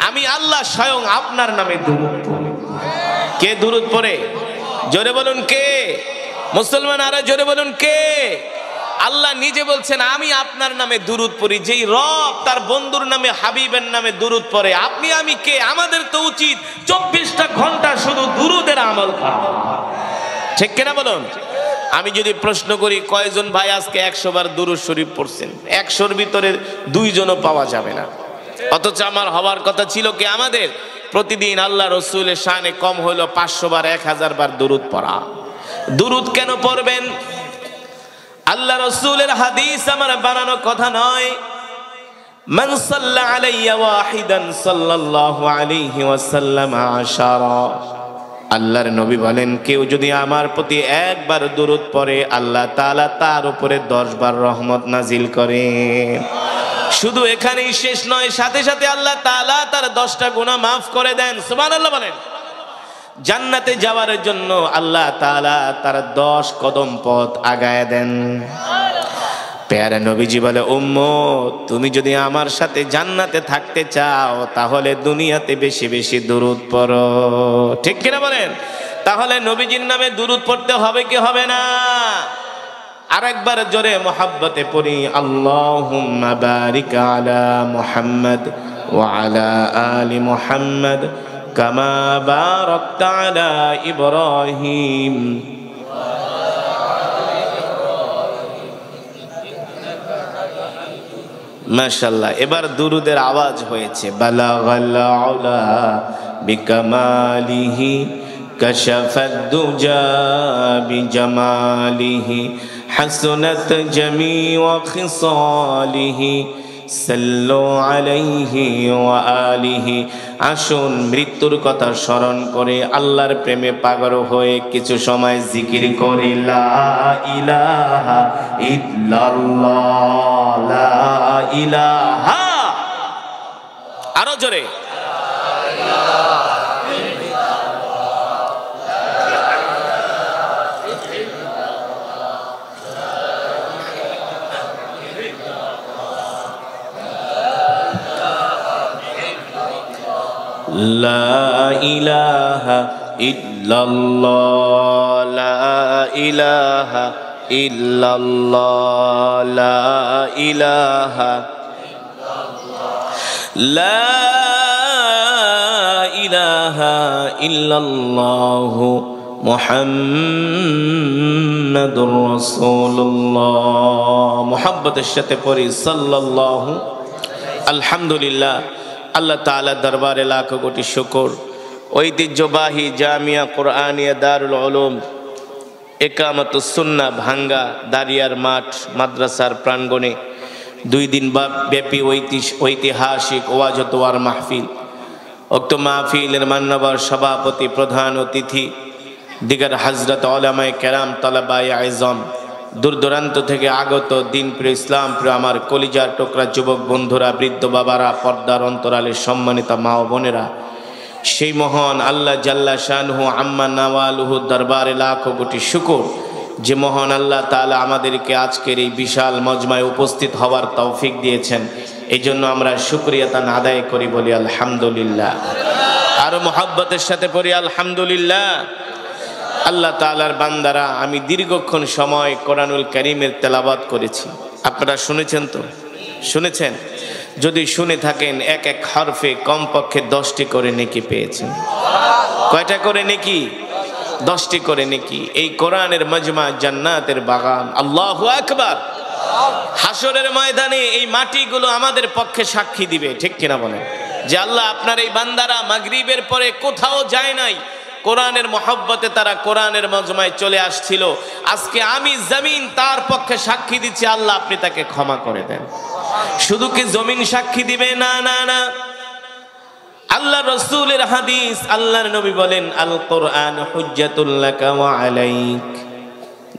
আমি আল্লাহ স্বয়ং আপনার নামে দুরূদ পড়ি। কে দুরূদ পড়ে? জোরে বলুন কে? মুসলমান আরা জোরে বলুন কে? আল্লাহ নিজে বলছেন আমি আপনার নামে দুরূদ পড়ি। যেই রব তার বন্ধুর নামে, হাবিবের নামে দুরূদ পড়ে, আপনি আমি কে? আমাদের তো উচিত 24টা ঘন্টা শুধু দুরূদের আমল করা, ঠিক কিনা বলুন? আমি যদি প্রশ্ন করি কয়জন ভাই আজকে 100 বার দুরূদ শরীফ পড়ছেন? 100-র ভিতরে 2 জনও পাওয়া যাবে না। অথচ আমার হওয়ার কথা ছিল কি আমাদের প্রতিদিন আল্লাহ রসুলের শানে কম হলো 500 বার, 1000 বার দুরূদ পড়া। দুরূদ কেন পড়বেন? আল্লাহ রসুলের হাদিস আমার বানানো কথা নয়। মান সাল্লা আলাইয়া ওয়াহিদান সাল্লাল্লাহু আলাইহি ওয়াসাল্লাম আশারা। আল্লাহর নবী বলেন কেউ যদি আমার প্রতি একবার দুরূদ পড়ে আল্লাহ তাআলা তার উপরে 10 বার রহমত নাজিল করে। শুধু এখানেই শেষ নয়, সাথে সাথে আল্লাহ তাআলা তার 10টা গুনাহ মাফ করে দেন। সুবহানাল্লাহ বলেন। জান্নাতে যাওয়ার জন্য আল্লাহ তাআলা তার 10 কদম পথ আগায় দেন। প্যারা নবীজি বলে উম্মত, তুমি যদি আমার সাথে জান্নাতে থাকতে চাও তাহলে দুনিয়াতে বেশি বেশি দুরূদ পড়ো, ঠিক কিনা বলেন? তাহলে নবীজির নামে দুরূদ পড়তে হবে কি হবে না? আরেকবার জোরে মুহাব্বতে পড়ি আল্লাহুম্মা বারিক আলা মুহাম্মদ ওয়া আলা আলি মুহাম্মদ কামা বারাকতা আলা ইব্রাহিম। মাশাআল্লাহ, এবার দুরূদের আওয়াজ হয়েছে। বালাগাল আলা বিকামালিহি কাশাফাদ দুজা বিজামালিহি হাসনাত জামিউ খিসালিহি সাল্লু আলাইহি ওয়া আলিহি। আসুন মৃত্যুর কথা স্মরণ করে আল্লাহর প্রেমে পাগল হয়ে কিছু সময় জিকির করি লা ইলাহা ইল্লাল্লাহ, লা ইলাহা। আরো জোরে লা ইলাহা ইল্লাল্লাহ, লা ইলাহা ইল্লাল্লাহ, লা ইলাহা লা ইলাহা ইল্লাল্লাহ মুহাম্মাদুর রাসূলুল্লাহ। মুহাব্বতের সাথে পড়ি সাল্লাল্লাহু। আলহামদুলিল্লাহ, আল্লাহ তাআলার দরবারে লাখো কোটি শুকর। ঐতিহ্যবাহী জামিয়া কুরআনিয়া দারুল উলুম একামতুস সুন্নাহ ভাঙ্গা দারিয়ার মাঠ মাদ্রাসার প্রাঙ্গণে 2 দিন ব্যাপী ঐতিহাসিক ওয়াজ ও দোয়ার মাহফিল উক্ত মাহফিলের মান্যবর সভাপতি, প্রধান অতিথি, দিগার হযরত উলামায়ে কেরাম, তালাবায়ে আযম, দূর দূরান্ত থেকে আগত দিনপ্রিয়, ইসলাম প্রিয় আমার কলিজার টুকরা যুবক বন্ধুরা, বৃদ্ধ বাবারা, পর্দার অন্তরালের সম্মানিত মা ও বোনেরা, সেই মহান আল্লাহ জাল্লা শানুহু আম্মা নাওয়ালুহু দরবারে লাখো কোটি শুকর, যে মহান আল্লাহ তাআলা আমাদেরকে আজকের এই বিশাল মজমায় উপস্থিত হওয়ার তৌফিক দিয়েছেন। এই জন্য আমরা শুকরিয়া তান আদায় করি, বলি আলহামদুলিল্লাহ। আরো মোহাব্বতের সাথে পড়ি আলহামদুলিল্লাহ। আল্লাহ তাআলার বান্দারা, আমি দীর্ঘক্ষণ সময় কোরআনুল কারীমের তেলাওয়াত করেছি। আপনারা শুনেছেন তো? শুনেছেন? যদি শুনে থাকেন, এক এক হরফে কমপক্ষে 10টি করে নেকি পেয়েছেন। কয়টা করে নেকি? 10টি করে নেকি। এই কোরআনের মজমা জান্নাতের বাগান। আল্লাহু আকবার। হাসরের ময়দানে এই মাটিগুলো আমাদের পক্ষে সাক্ষী দিবে, ঠিক কিনা বলেন? যে আল্লাহ, আপনার এই বান্দারা মাগরিবের পরে কোথাও যায় নাই, কোরআনের মহব্বতে তারা কোরআনের মজমায় চলে আসছিল। আজকে আমি জমিন তার পক্ষে সাক্ষী দিচ্ছি, আল্লাহ আপনি তাকে ক্ষমা করে দেন। শুধু কি জমিন সাক্ষী দিবে? না না না, আল্লাহ রাসূলের হাদিস, আল্লাহর নবী বলেন, আল কোরআন হুজ্জাতুল লাকা ওয়া আলাইক।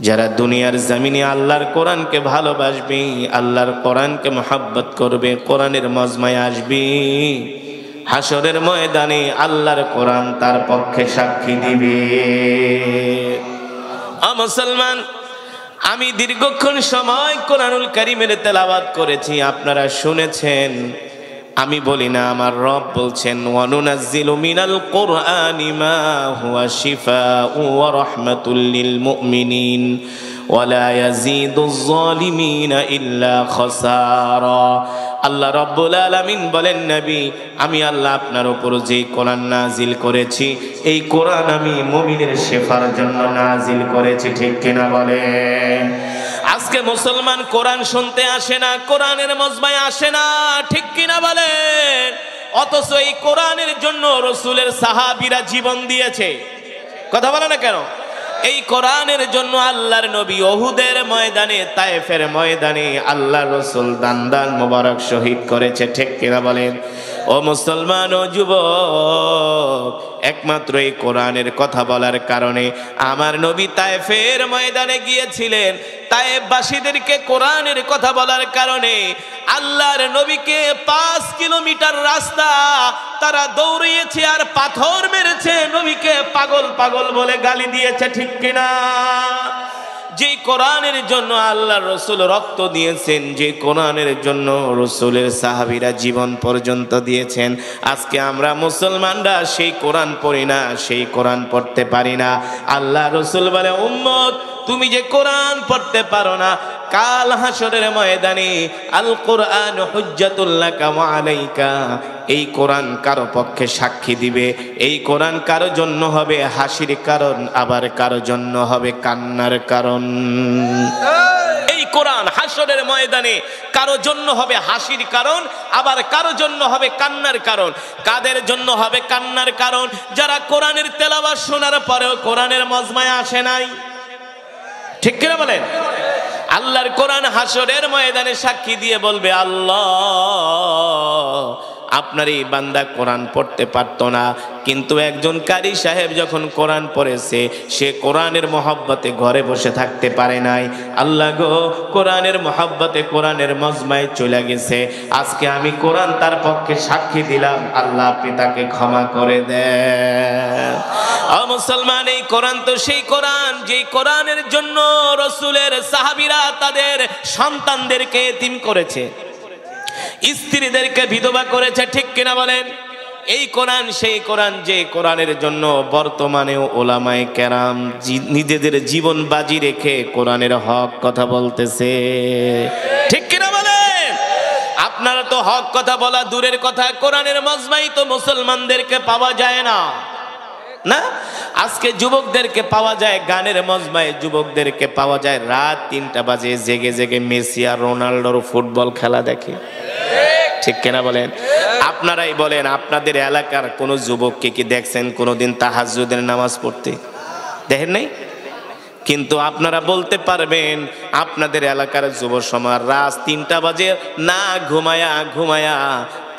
যারা দুনিয়ার জমিনে আল্লাহর কোরআনকে ভালোবাসবে, আল্লাহর কোরআনকে মহব্বত করবে, কোরআনের মজমায় আসবে, হাসরের ময়দানে আল্লাহর কোরআন তার পক্ষে সাক্ষী দিবে। মুসলমান, আমি দীর্ঘক্ষণ সময় কোরআনুল কারীমের তেলাওয়াত করেছি, আপনারা শুনেছেন। আমি বলি না, আমার রব বলছেন, ওয়া নুনাজ্জিলু মিনাল কোরআনি মা হুয়া শিফাউ ওয়া রাহমাতুল লিল মুমিনিন ওয়া লা ইয়াজিদুজ জালিমিনা ইল্লা খাসারা। আল্লাহ রাব্বুল আলামিন বলেন, নবী, আমি আল্লাহ আপনার উপর যে কোরআন নাজিল করেছি, এই কোরআন আমি মুমিনের শেফার জন্য নাজিল করেছি, ঠিক কিনা বলেন? আজকে মুসলমান কোরআন শুনতে আসে না, কোরআনের মজমায় আসে না, ঠিক কিনা বলেন? অথচ এই কোরআনের জন্য রাসূলের সাহাবীরা জীবন দিয়েছে। কথা বলে না কেন? এই কোরআনের জন্য আল্লাহর নবী উহুদের ময়দানে, তায়েফের ময়দানে আল্লাহ রাসূল দান্দান মোবারক শহীদ করেছে, ঠিক কিনা বলেন? ও মুসলমান, ও যুবক, একমাত্র এই কোরআনের কথা বলার কারণে আমার নবী তায়েফের ময়দানে গিয়েছিলেন। তায়েফবাসীদেরকে কোরআনের কথা বলার কারণে আল্লাহর নবীকে 5 কিলোমিটার রাস্তা তারা দৌড়িয়েছে আর পাথর মেরেছে, নবীকে পাগল পাগল বলে গালি দিয়েছে, ঠিক কিনা? যে কোরআনের জন্য আল্লাহর রাসূল রক্ত দিয়েছেন, যে কোরআনের জন্য রাসূলের সাহাবীরা জীবন পর্যন্ত দিয়েছেন, আজকে আমরা মুসলমানরা সেই কোরআন পড়ি না, সেই কোরআন পড়তে পারি না। আল্লাহ রাসূল বলে, উম্মত, তুমি যে কোরআন পড়তে পারো না, কাল হাসরের ময়দানে আল কোরআন হুজ্জাতুল লাকা ওয়া আলাইকা, এই কোরআন কারো পক্ষে সাক্ষী দিবে। এই কোরআন কারো জন্য হবে হাসির কারণ, আবার কারো জন্য হবে কান্নার কারণ। এই কোরআন হাসরের ময়দানে কারো জন্য হবে হাসির কারণ, আবার কারো জন্য হবে কান্নার কারণ। কাদের জন্য হবে কান্নার কারণ? যারা কোরআনের তেলাওয়াত শোনার পরেও কোরআনের মজমায় আসে নাই, ঠিক কিনা বলেন? আল্লাহর কোরআন হাসরের ময়দানে সাক্ষী দিয়ে বলবে, আল্লাহ, আপনার এই বান্দা কোরআন পড়তে পারতো না, কিন্তু একজন কারি সাহেব যখন কোরআন পড়েছে, সে কোরআনের মহব্বতে ঘরে বসে থাকতে পারে নাই। আল্লাহ গো, কোরআনের মহব্বতে কোরআনের মজমায় চলে গেছে, আজকে আমি কোরআন তার পক্ষে সাক্ষী দিলাম, আল্লাহ আপনি তাকে ক্ষমা করে দেন। মুসলমান, এই কোরআন তো সেই কোরআন, যেই কোরআনের জন্য রাসূলের সাহাবীরা তাদের সন্তানদেরকে এতিম করেছে, স্ত্রীদেরকে বিধবা করেছে, ঠিক কিনা বলেন? এই কোরআন সেই কোরআন, যে কোরআনের জন্য বর্তমানেও ওলামায়ে কেরাম নিজেদের জীবন বাজি রেখে কোরআনের হক কথা বলতেছে, ঠিক কিনা বলেন? আপনারা তো হক কথা বলা দূরের কথা, কোরআনের মজমাই তো মুসলমানদেরকে পাওয়া যায় না। না, আজকে যুবকদেরকে পাওয়া যায় গানের মজমায়, যুবকদেরকে পাওয়া যায় রাত 3টা বাজে জেগে জেগে মেসি আর রোনাল্ডোর ফুটবল খেলা দেখে, ঠিক কিনা বলেন? আপনারাই বলেন, আপনাদের এলাকার কোন যুবককে কি দেখছেন কোনোদিন তাহাজ্জুদের নামাজ পড়তে? দেখেন নাই? কিন্তু আপনারা বলতে পারবেন আপনাদের এলাকার যুব সমাজ রাত 3টা বাজে না ঘুমায়া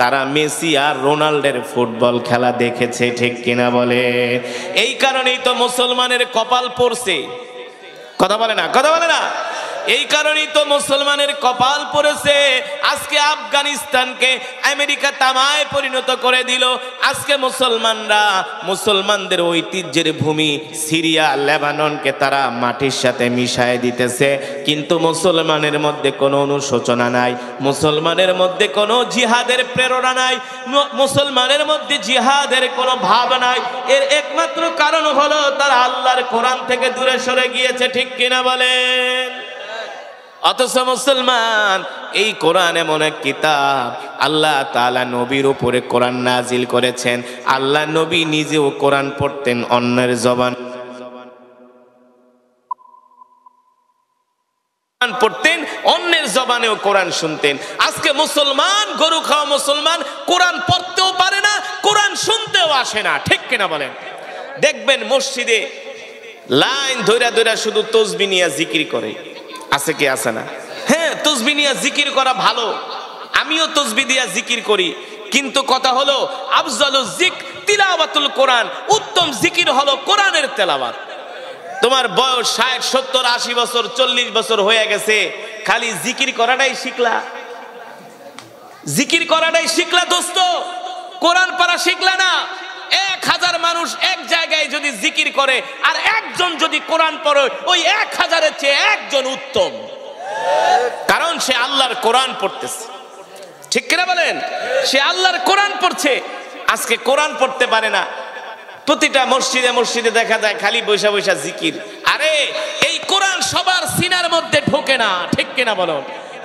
তারা মেসি আর রোনাল্ডোর ফুটবল খেলা দেখেছে, ঠিক কিনা বলে? এই কারণেই তো মুসলমানের কপাল পড়ছে। কথা বলে না, কথা বলে না। এই কারণেই তো মুসলমানের কপাল পড়েছে। আজকে আফগানিস্তানকে আমেরিকা তামায় পরিণত করে দিল। আজকে মুসলমানরা, মুসলমানদের ঐতিহ্যের ভূমি সিরিয়া লেবাননকে তারা মাটির সাথে মিশায় দিতেছে, কিন্তু মুসলমানের মধ্যে কোনো অনুশোচনা নাই, মুসলমানের মধ্যে কোনো জিহাদের প্রেরণা নাই, মুসলমানের মধ্যে জিহাদের কোনো ভাব নাই। এর একমাত্র কারণ হলো তারা আল্লাহর কোরআন থেকে দূরে সরে গিয়েছে, ঠিক কিনা বলেন? অথচ মুসলমান, এই কোরআন এমন এক কিতাব, আল্লাহ তাআলা নবীর উপরে কোরআন নাজিল করেছেন। আল্লাহ নবী নিজেও কোরআন পড়তেন, অন্যের জবান পড়তেন, অন্যের জবানেও কোরআন শুনতেন। আজকে মুসলমান, গরু খাওয়া মুসলমান, কোরআন পড়তেও পারে না, কোরআন শুনতেও আসে না, ঠিক কিনা বলেন? দেখবেন মসজিদে লাইন ধইরা ধইরা শুধু তাসবিহ নিয়ে জিকির করে, আছে কি আছে না? হ্যাঁ, তাসবিহ নিয়ে জিকির করা ভালো, আমিও তাসবিহ দিয়া জিকির করি, কিন্তু কথা হলো আফজালুজ যিকর তিলাওয়াতুল কোরআন, উত্তম জিকির হলো কোরআনের তেলাওয়াত। তোমার বয়স 60, 70, 80 বছর, 40 বছর হয়ে গেছে, খালি জিকির করাটাই শিখলা, জিকির করাটাই শিখলা দোস্ত, কোরআন পড়া শিখলা না। 1000 মানুষ এক জায়গায় যদি জিকির করে আর একজন যদি কোরআন পড়ে, ওই 1000-এর চেয়ে একজন উত্তম, কারণ সে আল্লাহর কোরআন পড়তেছে, ঠিক কিনা বলেন? সে আল্লাহর কোরআন পড়ছে। আজকে কোরআন পড়তে পারে না, প্রতিটা মসজিদে মসজিদে দেখা যায় খালি বৈশা বৈশা জিকির। আরে এই কোরআন সবার সিনার মধ্যে ঢোকে না, ঠিক কিনা বলো?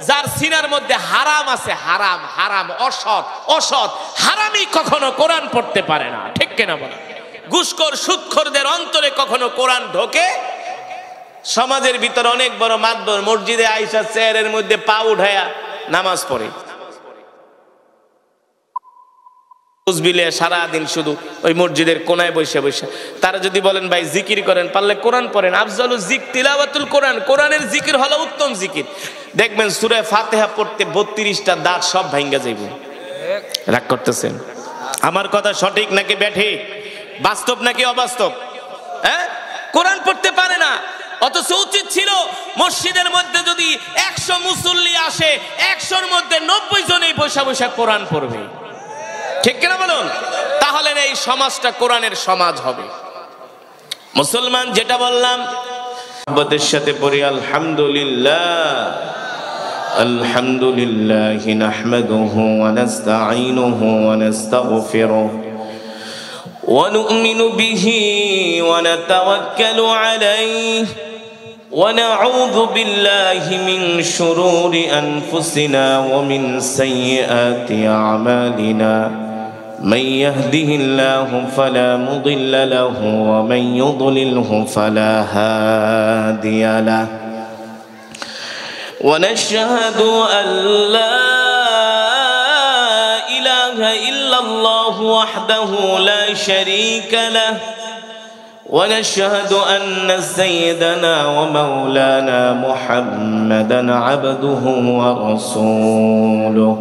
যার সিনার মধ্যে হারাম আছে, হারাম হারাম, অসৎ অসৎ, হারামি কখনো কোরআন পড়তে পারে না, ঠিক কিনা বলো? ঘুষখোর সুদখোরদের অন্তরে কখনো কোরআন ঢোকে? সমাজের ভিতর অনেক বড় মাতবর মসজিদে আইসা চেয়ারের মধ্যে পা উঠায়া নামাজ পড়ে, তসবিহ সারাদিন শুধু ওই মসজিদের কোনায় বসে বসে। তারা যদি বলেন ভাই জিকির করেন, পারলে কোরআন পড়েন, আফজালুজ যিকর তিলাওয়াতুল কোরআন, কোরআনের জিকির হলো উত্তম জিকির। দেখবেন সূরা ফাতিহা পড়তে 32টা দাঁত সব ভাঙ্গা যাইব। রাগ করতেছেন? আমার কথা সঠিক নাকি ব্যাঠিক, বাস্তব নাকি অবাস্তব? হ্যাঁ, কোরআন পড়তে পারে না, অথচ উচিত ছিল মসজিদের মধ্যে যদি 100 মুসল্লি আসে, 100-র মধ্যে 90 জনই বসে বসে কোরআন পড়বে, ঠিক কিনা বলুন? তাহলে এই সমাজটা কোরআনের সমাজ হবে। মুসলমান, যেটা বললাম আমাদের সাথে পড়ি আলহামদুলিল্লাহ, আলহামদুলিল্লাহ নাহমাদুহু ওয়া নাস্তাঈনুহু ওয়া নাস্তাগফিরুহু ওয়া নু'মিনু বিহি ওয়া নাতাওয়াক্কালু আলাইহি ওয়া নাউযু বিল্লাহি মিন শুরুরি আনফুসিনা ওয়া মিন সাইয়্যাতি আমালিনা। من يهده الله فلا مضل له ومن يضلله فلا هادي له ونشهد أن لا إله إلا الله وحده لا شريك له ونشهد أن سيدنا ومولانا محمدا عبده ورسوله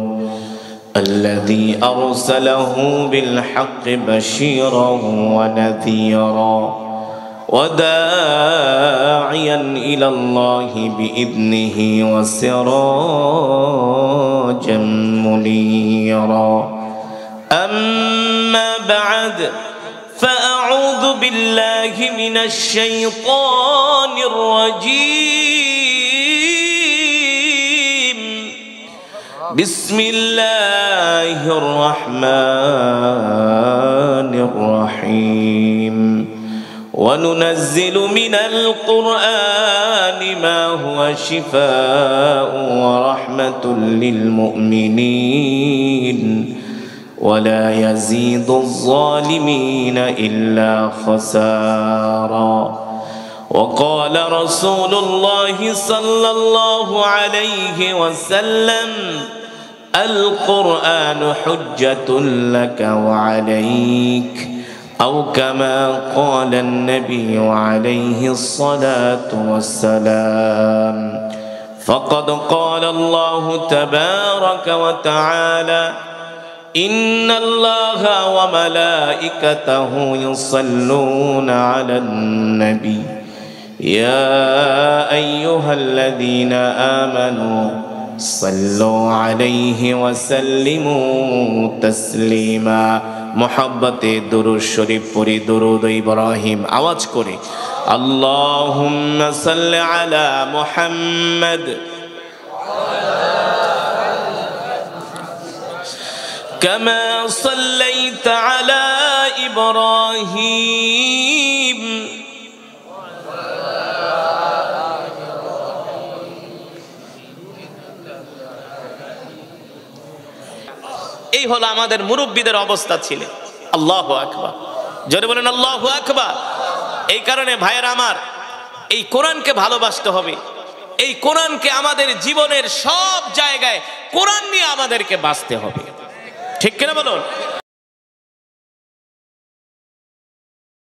الذي أرسله بالحق بشيرا ونذيرا وداعيا إلى الله بإذنه وسراجا منيرا. أما بعد فأعوذ بالله من الشيطان الرجيم. بسم الله الرحمن الرحيم. وننزل من القرآن ما هو شفاء ورحمة للمؤمنين ولا يزيد الظالمين إلا خسارا. وقال رسول الله صلى الله عليه وسلم القرآن حجة لك وعليك أو كما قال النبي عليه الصلاة والسلام. فقد قال الله تبارك وتعالى ইন্নাল্লাহা ওয়া মালাইকাতাহু ইউসাল্লুনা আলান নবী ইয়া আইয়ুহাল্লাযীনা আমানু সাল্লু আলাইহি ওয়া সাল্লিমু তাসলিমা। মুহাব্বতে দুরূদ শরীফ পড়ি, দুরূদ ইব্রাহিম আওয়াজ করে। আল্লাহুম্মা সাল্লি আলা মুহাম্মাদ কামা সাল্লাইতা আলা ইব্রাহিম এই হলো আমাদের মুরব্বীদের অবস্থা ছিল। আল্লাহু আকবার, জোরে বলেন আল্লাহু আকবার। এই কারণে ভাইয়েরা আমার, এই কোরআনকে ভালোবাসতে হবে। এই কোরআনকে আমাদের জীবনের সব জায়গায় কোরআন নিয়ে আমাদেরকে বাঁচতে হবে, ঠিক কিনা বলুন?